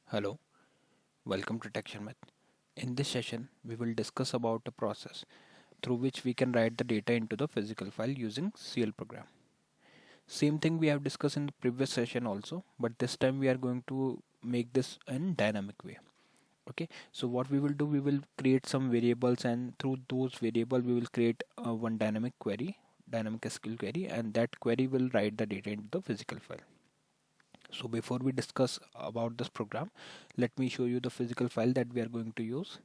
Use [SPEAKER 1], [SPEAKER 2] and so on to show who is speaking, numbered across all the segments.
[SPEAKER 1] Hello, welcome to TechSharmat. In this session, we will discuss about a process through which we can write the data into the physical file using CL program. Same thing we have discussed in the previous session also, but this time we are going to make this in dynamic way. Okay, so what we will do, we will create some variables, and through those variables we will create one dynamic SQL query, and that query will write the data into the physical file. So before we discuss about this program, let me show you the physical file that we are going to use.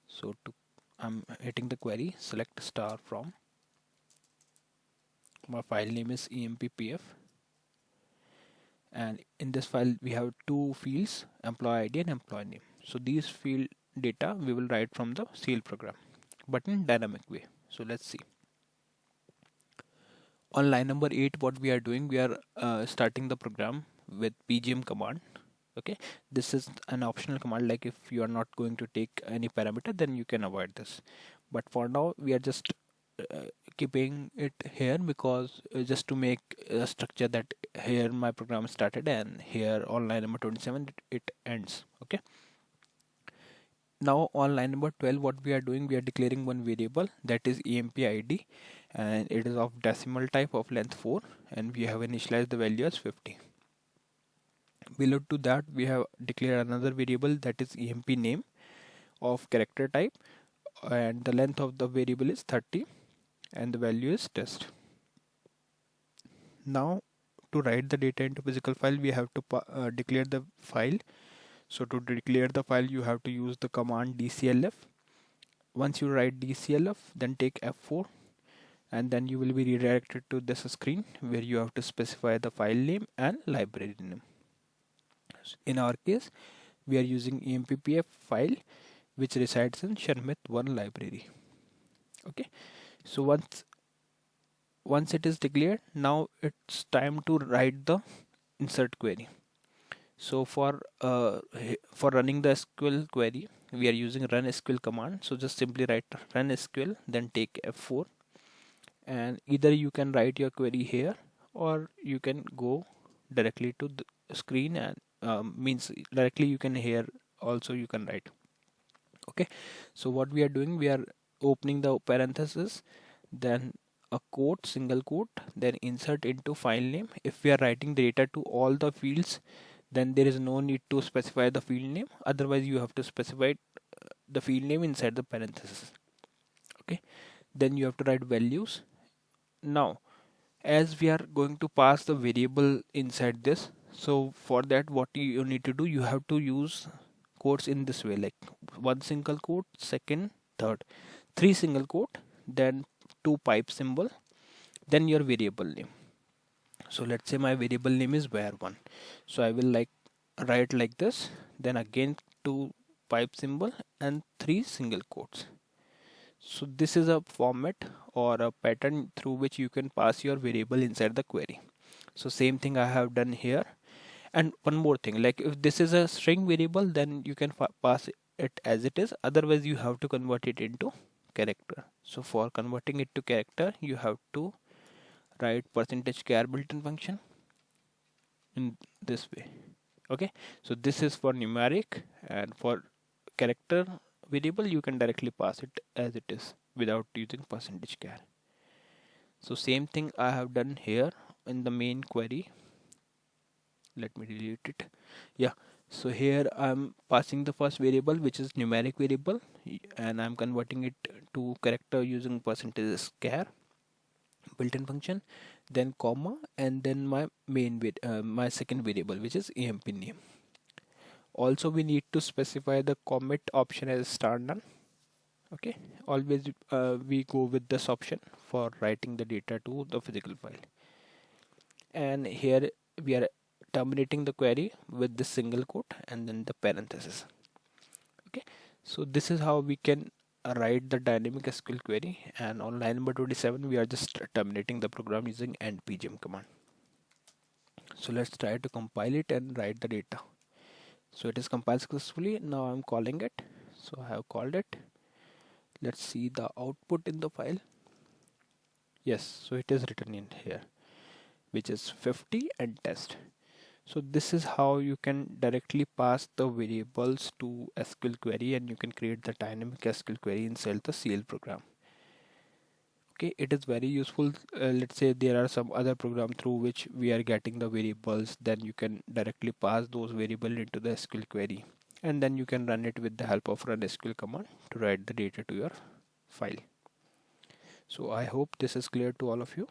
[SPEAKER 1] So I'm hitting the query, select star from, my file name is emppf, and in this file we have two fields, employee ID and employee name. So these field data we will write from the CL program, but in dynamic way. So let's see. On line number 8, what we are doing, we are starting the program with pgm command. Okay, this is an optional command, like if you are not going to take any parameter, then you can avoid this, but for now we are just keeping it here because just to make a structure that here my program started and here on line number 27 it ends. Okay, now on line number 12, what we are doing, we are declaring one variable that is emp id, and it is of decimal type of length 4, and we have initialized the value as 50. Below to that, we have declared another variable that is emp name of character type, and the length of the variable is 30 and the value is test. Now to write the data into physical file, we have to declare the file. So to declare the file, you have to use the command dclf. Once you write dclf, then take F4, and then you will be redirected to this screen where you have to specify the file name and library name. In our case, we are using emppf file which resides in Sharmit1 library. Okay, so once it is declared, now it's time to write the insert query. So for running the SQL query, we are using RUNSQL command. So just simply write RUNSQL, then take F4, and either you can write your query here or you can go directly to the screen, and means directly you can here also you can write. Okay, so what we are doing, we are opening the parenthesis, then a quote, single quote, then insert into file name. If we are writing data to all the fields, then there is no need to specify the field name, otherwise you have to specify the field name inside the parenthesis. Okay, then you have to write values. Now as we are going to pass the variable inside this, so for that what you need to do, you have to use quotes in this way, like one single quote, second, third, three single quote, then two pipe symbol, then your variable name. So let's say my variable name is var1, so I will like write like this, then again two pipe symbol and three single quotes. So this is a format or a pattern through which you can pass your variable inside the query. So same thing I have done here. And one more thing, like if this is a string variable, then you can pass it as it is, otherwise you have to convert it into character. So for converting it to character, you have to write %char built-in function in this way. Okay, so this is for numeric, and for character variable you can directly pass it as it is without using %char. So same thing I have done here in the main query. Let me delete it. Yeah, so here I'm passing the first variable, which is numeric variable, and I'm converting it to character using %char built-in function, then comma, and then my my second variable, which is emp name. Also we need to specify the commit option as star none. Okay, always we go with this option for writing the data to the physical file. And here we are terminating the query with this single quote and then the parenthesis. Okay, so this is how we can write the dynamic SQL query, and on line number 27 we are just terminating the program using end pgm command. So let's try to compile it and write the data. So it is compiled successfully. Now I'm calling it. So I have called it. Let's see the output in the file. Yes, so it is written in here, which is 50 and test. So this is how you can directly pass the variables to SQL query, and you can create the dynamic SQL query inside the CL program. Okay, it is very useful. Let's say there are some other program through which we are getting the variables, then you can directly pass those variable into the SQL query, and then you can run it with the help of RUNSQL command to write the data to your file. So I hope this is clear to all of you.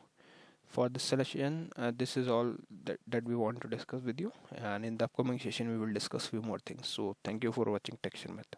[SPEAKER 1] For this session, this is all that we want to discuss with you, and in the upcoming session we will discuss few more things. So thank you for watching Texture Method.